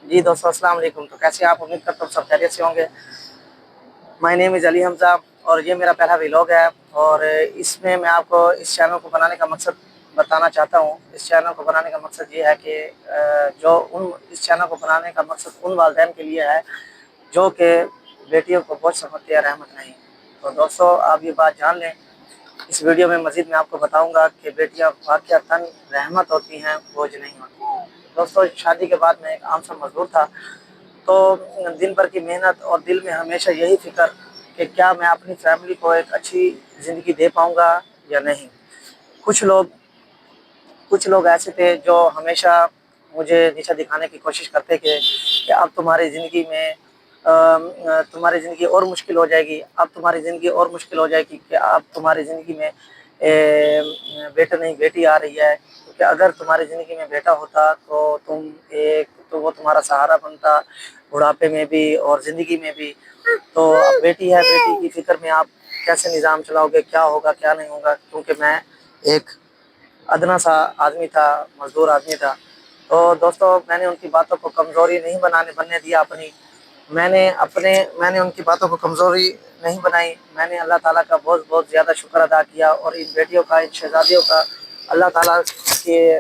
जी दोस्तों, अस्सलाम वालेकुम। तो कैसे हैं आप? उम्मीद करता हूँ सब खैरियत से होंगे। My name is Ali Hamza और ये मेरा पहला व्लॉग है और इसमें मैं आपको इस चैनल को बनाने का मकसद बताना चाहता हूँ। इस चैनल को बनाने का मकसद ये है कि इस चैनल को बनाने का मकसद उन वालिदैन के लिए है जो कि बेटियों को बोझ समझते हैं, रहमत नहीं। तो दोस्तों, आप ये बात जान लें। इस वीडियो में मज़ीद मैं आपको बताऊँगा कि बेटियाँ वाक़अतन रहमत होती हैं, बोझ नहीं होती। दोस्तों, शादी के बाद मैं एक आम सा मज़दूर था। तो दिन भर की मेहनत और दिल में हमेशा यही फ़िक्र कि क्या मैं अपनी फैमिली को एक अच्छी ज़िंदगी दे पाऊँगा या नहीं। कुछ लोग कुछ लोग ऐसे थे जो हमेशा मुझे नीचा दिखाने की कोशिश करते थे कि अब तुम्हारी ज़िंदगी में तुम्हारी ज़िंदगी और मुश्किल हो जाएगी, अब तुम्हारी ज़िंदगी और मुश्किल हो जाएगी कि अब तुम्हारी ज़िंदगी में बेटा नहीं बेटी आ रही है, क्योंकि अगर तुम्हारी ज़िंदगी में बेटा होता तो वो तुम्हारा सहारा बनता बुढ़ापे में भी और ज़िंदगी में भी। तो अब बेटी है, बेटी की फ़िक्र में आप कैसे निज़ाम चलाओगे, क्या होगा क्या नहीं होगा, क्योंकि मैं एक अदना सा आदमी था, मज़दूर आदमी था। तो दोस्तों, मैंने उनकी बातों को कमज़ोरी नहीं बनने दिया अपनी। मैंने उनकी बातों को कमज़ोरी नहीं बनाई। मैंने अल्लाह ताला का बहुत बहुत ज़्यादा शुक्र अदा किया और इन बेटियों का, इन शहज़ादियों का अल्लाह ताला के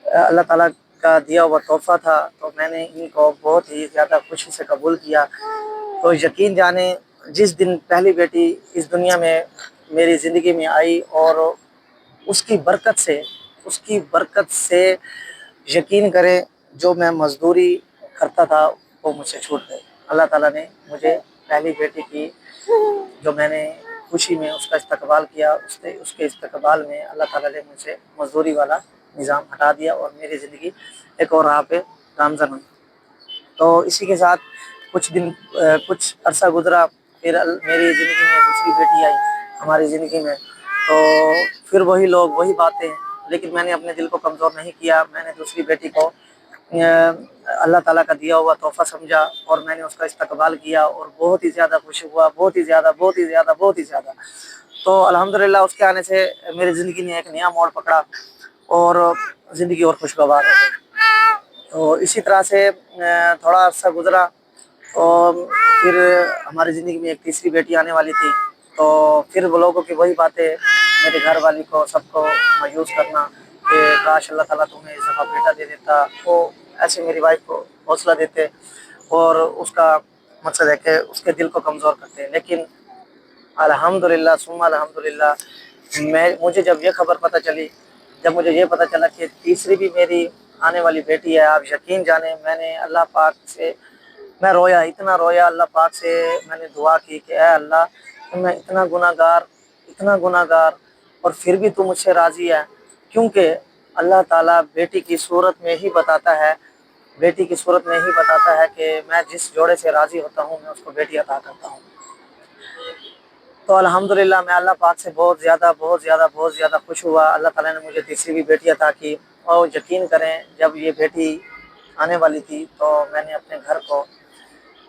अल्लाह ताला का दिया हुआ तोहफ़ा था, तो मैंने इनको बहुत ही ज़्यादा खुशी से कबूल किया। तो यकीन जाने, जिस दिन पहली बेटी इस दुनिया में मेरी ज़िंदगी में आई और उसकी बरकत से उसकी बरकत से यकीन करें, जो मैं मज़दूरी करता था वो मुझसे छूट गई। अल्लाह ताला ने मुझे पहली बेटी की जो मैंने खुशी में उसका इस्तकबाल किया, उसके इस्तकबाल में अल्लाह ताला ने मुझसे मज़दूरी वाला निज़ाम हटा दिया और मेरी ज़िंदगी एक और राह पे गामज़न हुई। तो इसी के साथ कुछ अरसा गुज़रा, फिर मेरी ज़िंदगी में दूसरी बेटी आई हमारी ज़िंदगी में। तो फिर वही लोग, वही बातें, लेकिन मैंने अपने दिल को कमज़ोर नहीं किया। मैंने दूसरी बेटी को अल्लाह ताला का दिया हुआ तोहफ़ा समझा और मैंने उसका इस्तकबाल किया और बहुत ही ज़्यादा खुश हुआ, बहुत ही ज़्यादा, बहुत ही ज़्यादा, बहुत ही ज़्यादा। तो अल्हम्दुलिल्लाह उसके आने से मेरी ज़िंदगी ने एक नया मोड़ पकड़ा और ज़िंदगी और खुशगवार हो गई। तो इसी तरह से थोड़ा अरसा गुज़रा और फिर हमारी ज़िंदगी में एक तीसरी बेटी आने वाली थी। तो फिर वो लोगों की वही बातें मेरे घर वाली को, सबको मायूस करना कि काश अल्लाह ताला तुम्हें इस दफ़ा बेटा दे देता। वो ऐसे मेरी वाइफ को हौसला देते और उसका मकसद है कि उसके दिल को कमज़ोर करते। लेकिन अल्हम्दुलिल्लाह सुम्मा अल्हम्दुलिल्लाह, मुझे जब मुझे ये पता चला कि तीसरी भी मेरी आने वाली बेटी है, आप यकीन जाने मैंने अल्लाह पाक से मैं रोया, इतना रोया अल्लाह पाक से। मैंने दुआ की कि ऐ अल्लाह, कि मैं इतना गुनाहगार और फिर भी तू मुझसे राज़ी है। क्योंकि अल्लाह ताला बेटी की सूरत में ही बताता है कि मैं जिस जोड़े से राज़ी होता हूँ मैं उसको बेटी अता करता हूँ। तो अल्हम्दुलिल्लाह मैं अल्लाह पाक से बहुत ज़्यादा बहुत ज़्यादा बहुत ज़्यादा खुश हुआ। अल्लाह ताला ने मुझे तीसरी भी बेटी अता की और यकीन करें, जब ये बेटी आने वाली थी तो मैंने अपने घर को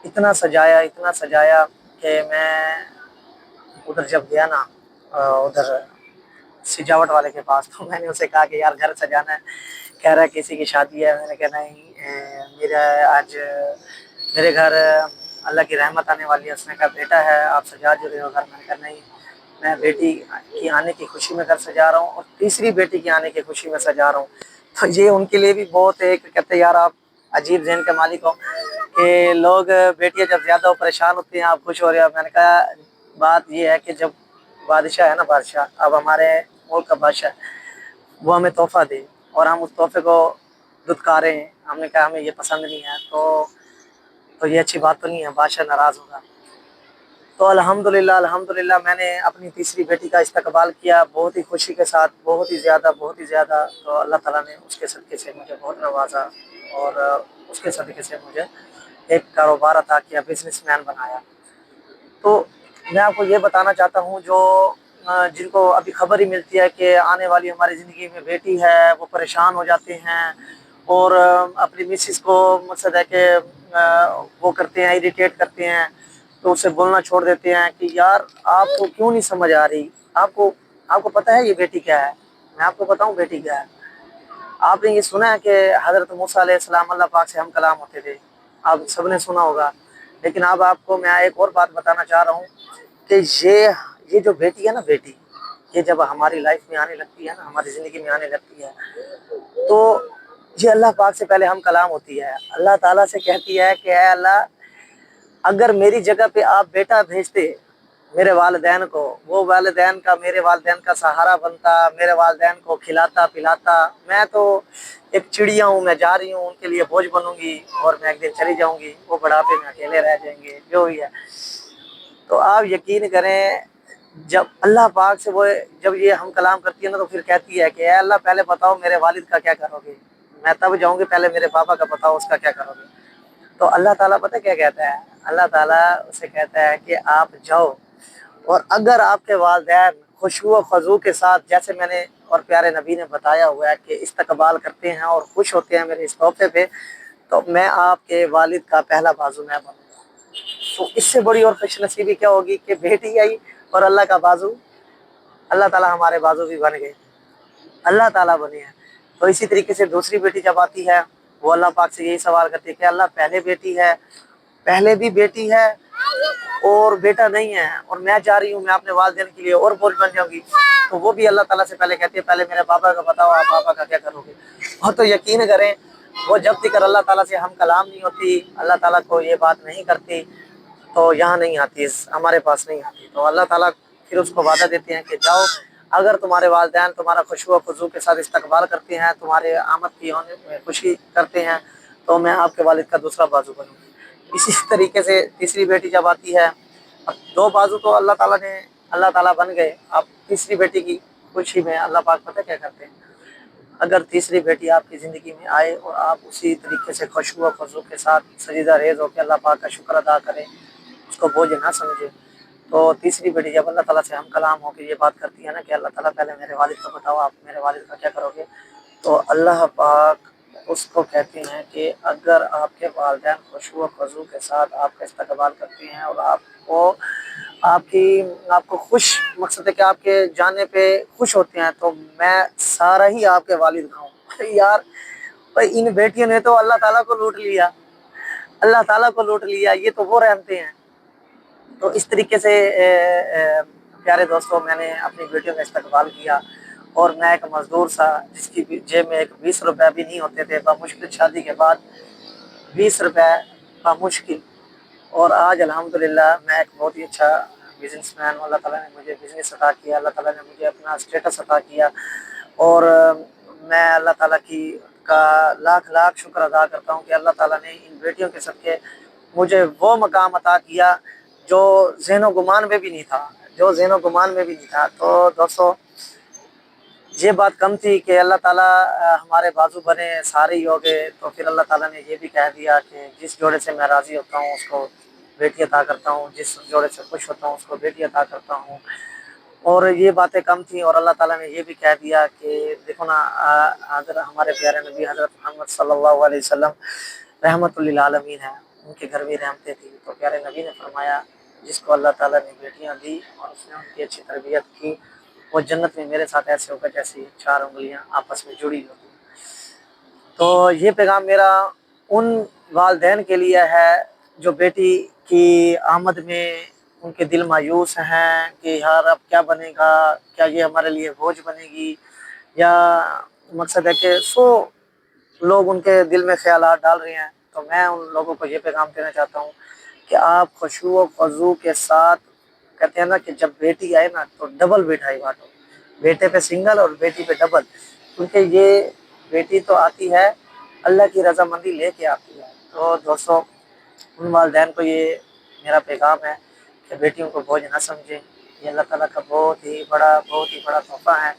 इतना सजाया कि मैं उधर जब गया ना, उधर सजावट वाले के पास, तो मैंने उसे कहा कि यार घर सजाना है। कह रहा है किसी की शादी है। मैंने कहा नहीं, मेरा आज मेरे घर अल्लाह की रहमत आने वाली है। उसने कहा बेटा है, आप सजा जो रहे हो घर। मैंने कहा नहीं, मैं बेटी की आने की खुशी में घर सजा रहा हूँ और तीसरी बेटी के आने की खुशी में सजा रहा हूँ। तो ये उनके लिए भी बहुत एक कहते यार आप अजीब ज़हन के मालिक हो कि लोग बेटियां जब ज़्यादा परेशान होती हैं आप खुश हो रहे हो। मैंने कहा बात ये है कि जब बादशाह है ना, बादशाह, अब हमारे मुल्क का बादशाह, वो हमें तोहफ़ा दे और हम उस तोहफ़े को दुत्कारें। हमने कहा हमें ये पसंद नहीं है, तो ये अच्छी बात तो नहीं है, बादशाह नाराज़ होगा। तो अल्हम्दुलिल्लाह मैंने अपनी तीसरी बेटी का इस्तकबाल किया बहुत ही खुशी के साथ, बहुत ही ज़्यादा। तो अल्लाह ताला ने उसके सदक़े से मुझे बहुत नवाज़ा और उसके सदक़े से मुझे एक कारोबार अता किया, बिज़नेसमैन बनाया। तो मैं आपको ये बताना चाहता हूँ, जो जिनको अभी खबर ही मिलती है कि आने वाली हमारी ज़िंदगी में बेटी है, वो परेशान हो जाते हैं और अपनी मिसेस को मकसद है कि वो करते हैं, इरिटेट करते हैं, तो उससे बोलना छोड़ देते हैं कि यार आपको क्यों नहीं समझ आ रही, आपको आपको पता है ये बेटी क्या है। मैं आपको बताऊँ बेटी क्या है। आपने ये सुना है कि हज़रत मूसा अलैहिस्सलाम अल्लाह पाक से हम कलाम होते थे, आप सबने सुना होगा। लेकिन अब आपको मैं एक और बात बताना चाह रहा हूँ कि ये जो बेटी है ना, बेटी, ये जब हमारी लाइफ में आने लगती है ना, हमारी ज़िंदगी में आने लगती है, तो ये अल्लाह पाक से पहले हम कलाम होती है। अल्लाह ताला से कहती है कि ऐ अल्लाह, अगर मेरी जगह पे आप बेटा भेजते मेरे वालिदैन को, वो वालिदैन का मेरे वालिदैन का सहारा बनता, मेरे वालिदैन को खिलाता पिलाता। मैं तो एक चिड़िया हूँ, मैं जा रही हूँ, उनके लिए बोझ बनूंगी और मैं एक दिन चली जाऊंगी, वो बुढ़ापे में अकेले रह जाएंगे, जो भी है। तो आप यकीन करें, जब अल्लाह पाक से वो जब ये हम कलाम करती है ना, तो फिर कहती है कि ऐ अल्लाह, पहले बताओ मेरे वालिद का क्या करोगे, मैं तब जाऊंगी, पहले मेरे पापा का बताओ, उसका क्या करोगे। तो अल्लाह ताला पता क्या कहता है, अल्लाह ताला उसे कहता है कि आप जाओ, और अगर आपके वालिदैन खुशबू खजू के साथ, जैसे मैंने और प्यारे नबी ने बताया हुआ है कि इस्तकबाल करते हैं और खुश होते हैं मेरे इस तोहफे पे, तो मैं आपके वालिद का पहला बाजू मैं बनूंगा। तो इससे बड़ी और खुशनसीबी क्या होगी कि बेटी आई और अल्लाह का बाजू, अल्लाह ताला हमारे बाजू भी बन गए, अल्लाह ताला बने हैं। तो इसी तरीके से दूसरी बेटी जब आती है, वो अल्लाह पाक से यही सवाल करती है कि अल्लाह, पहले बेटी है, पहले भी बेटी है और बेटा नहीं है, और मैं जा रही हूँ, मैं अपने वालिदैन के लिए और बोझ बन जाऊंगी। तो वो भी अल्लाह ताला से पहले कहती है, पहले मेरे पापा का बताओ, आप पापा का क्या करोगे। और तो यकीन करें, वो जब तक अल्लाह ताला से हम कलाम नहीं होती, अल्लाह ताला को ये बात नहीं करती, तो यहाँ नहीं आती, हमारे पास नहीं आती। तो अल्लाह ताला फिर उसको वादा देते हैं कि जाओ, अगर तुम्हारे वालिदैन तुम्हारा खुशबू खुजू के साथ इस्तकबाल करते हैं, तुम्हारे आमद की होने में खुशी करते हैं, तो मैं आपके वालिद का दूसरा बाजू बनूंगी। इसी तरीके से तीसरी बेटी जब आती है, अब दो बाजू तो अल्लाह ताला बन गए। अब तीसरी बेटी की खुशी में अल्लाह पाक पता क्या करते हैं, अगर तीसरी बेटी आपकी ज़िंदगी में आए और आप उसी तरीके से खुशबू खुशू के साथ सजीदा रेज़ होकर अल्लाह पाक का शुक्र अदा करें, उसको बोझ ना समझे, तो तीसरी बेटी जब अल्लाह ताला से हम कलाम होकर ये बात करती है ना कि अल्लाह ताला, पहले मेरे वालिद को बताओ, आप मेरे वालिद का क्या करोगे, तो अल्लाह पाक उसको कहते हैं कि अगर आपके वालिदैन खुशबू खुशू के साथ आपका इस्तकबाल करते हैं और आपको आपको खुश, मकसद है कि आपके जाने पे खुश होते हैं, तो मैं सारा ही आपके वालिद का हूँ। यार भाई, इन बेटियों ने तो अल्लाह ताला को लूट लिया, अल्लाह ताला को लूट लिया, ये तो वो रहते हैं। तो इस तरीके से प्यारे दोस्तों, मैंने अपनी बेटियों का इस्तकबाल किया, और मैं एक मजदूर सा, जिसकी जेब में एक 20 रुपये भी नहीं होते थे, बामुश्किल शादी के बाद 20 रुपये बामुश्किल, और आज अल्हम्दुलिल्लाह मैं एक बहुत ही अच्छा बिजनेसमैन हूँ। अल्लाह ताला ने मुझे बिजनेस अता किया, अल्लाह ताला ने मुझे अपना स्टेटस अता किया, और मैं अल्लाह ताला का लाख लाख शुक्र अदा करता हूँ कि अल्लाह ताला ने इन बेटियों के सदक़े मुझे वो मकाम अता किया जो ज़हन गुमान में भी नहीं था, जो ज़हन गुमान में भी नहीं था। तो दोस्तों, ये बात कम थी कि अल्लाह ताला हमारे बाजू बने, सारे ही हो गए। तो फिर अल्लाह ताला ने ये भी कह दिया कि जिस जोड़े से मैं राज़ी होता हूँ उसको बेटी अता करता हूँ, जिस जोड़े से खुश होता हूँ उसको बेटी अता करता हूँ। और ये बातें कम थी, और अल्लाह ताला ने ये भी कह दिया कि देखो ना, हज़रत हमारे प्यारे नबी हज़रत मोहम्मद सल्लल्लाहु अलैहि वसल्लम रहमतुल लिल आलमीन हैं, उनके घर भी रहमतें थी। तो प्यारे नबी ने फरमाया, जिसको अल्लाह ताला ने बेटियां दी और उसने उनकी अच्छी तरबियत की, वो जन्नत में मेरे साथ ऐसे होगा जैसे 4 उंगलियां आपस में जुड़ी होती। तो ये पैगाम मेरा उन वालिदैन के लिए है जो बेटी की आमद में उनके दिल मायूस हैं कि यार अब क्या बनेगा, क्या ये हमारे लिए बोझ बनेगी, या मकसद है कि 100 लोग उनके दिल में ख्यालात डाल रहे हैं। तो मैं उन लोगों को ये पैगाम देना चाहता हूँ कि आप खुशू व ख़ुज़ू के साथ, कहते हैं ना कि जब बेटी आए ना तो डबल मिठाई बांटो, बेटे पे सिंगल और बेटी पे डबल, क्योंकि ये बेटी तो आती है अल्लाह की रजामंदी लेके आती है। तो दोस्तों, उन वालिदैन को ये मेरा पैगाम है कि बेटियों को बोझ ना समझें, ये अल्लाह ताला का बहुत ही बड़ा तोहफ़ा है,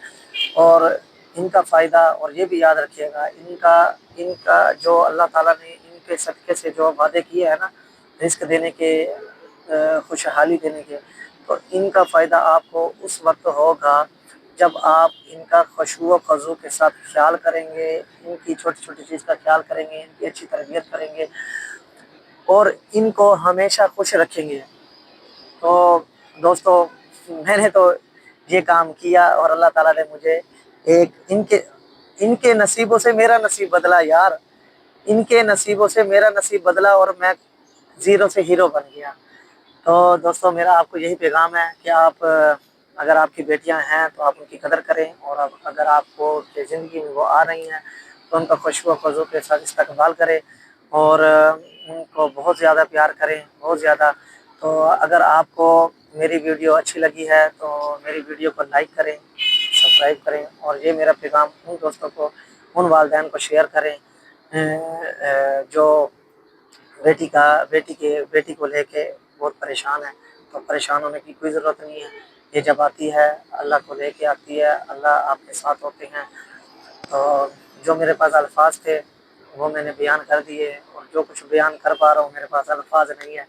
और इनका फ़ायदा, और ये भी याद रखिएगा, इनका इनका जो अल्लाह ताला ने इनके सदक़े से जो वादे किए हैं ना, रिज़्क़ देने के, खुशहाली देने के, तो इनका फ़ायदा आपको उस वक्त होगा जब आप इनका खुशबू व ख़ुशू के साथ ख्याल करेंगे, इनकी छोटी छोटी चीज़ का ख्याल करेंगे, इनकी अच्छी तरबियत करेंगे, और इनको हमेशा खुश रखेंगे। तो दोस्तों, मैंने तो ये काम किया, और अल्लाह ताला ने मुझे एक इनके इनके नसीबों से मेरा नसीब बदला यार, इनके नसीबों से मेरा नसीब बदला और मैं ज़ीरो से हीरो बन गया। तो दोस्तों मेरा आपको यही पैगाम है कि आप अगर आपकी बेटियां हैं तो आप उनकी कदर करें, और अगर आपको ज़िंदगी में वो आ रही हैं तो उनका खुशबू ख़ुशू के साथ इस्तकबाल करें और उनको बहुत ज़्यादा प्यार करें, बहुत ज़्यादा। तो अगर आपको मेरी वीडियो अच्छी लगी है तो मेरी वीडियो को लाइक करें, सब्सक्राइब करें, और ये मेरा पैगाम उन दोस्तों को, उन वालिदैन को शेयर करें जो बेटी को लेके बहुत परेशान है। तो परेशान होने की कोई ज़रूरत नहीं है, ये जब आती है अल्लाह को लेके आती है, अल्लाह आपके साथ होते हैं। तो जो मेरे पास अल्फाज थे वो मैंने बयान कर दिए, और जो कुछ बयान कर पा रहा हूँ मेरे पास अल्फाज नहीं है।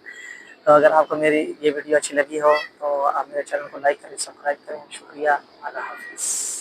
तो अगर आपको मेरी ये वीडियो अच्छी लगी हो तो आप मेरे चैनल को लाइक करें, सब्सक्राइब करें। शुक्रिया, अल्लाह हाफ़िज़।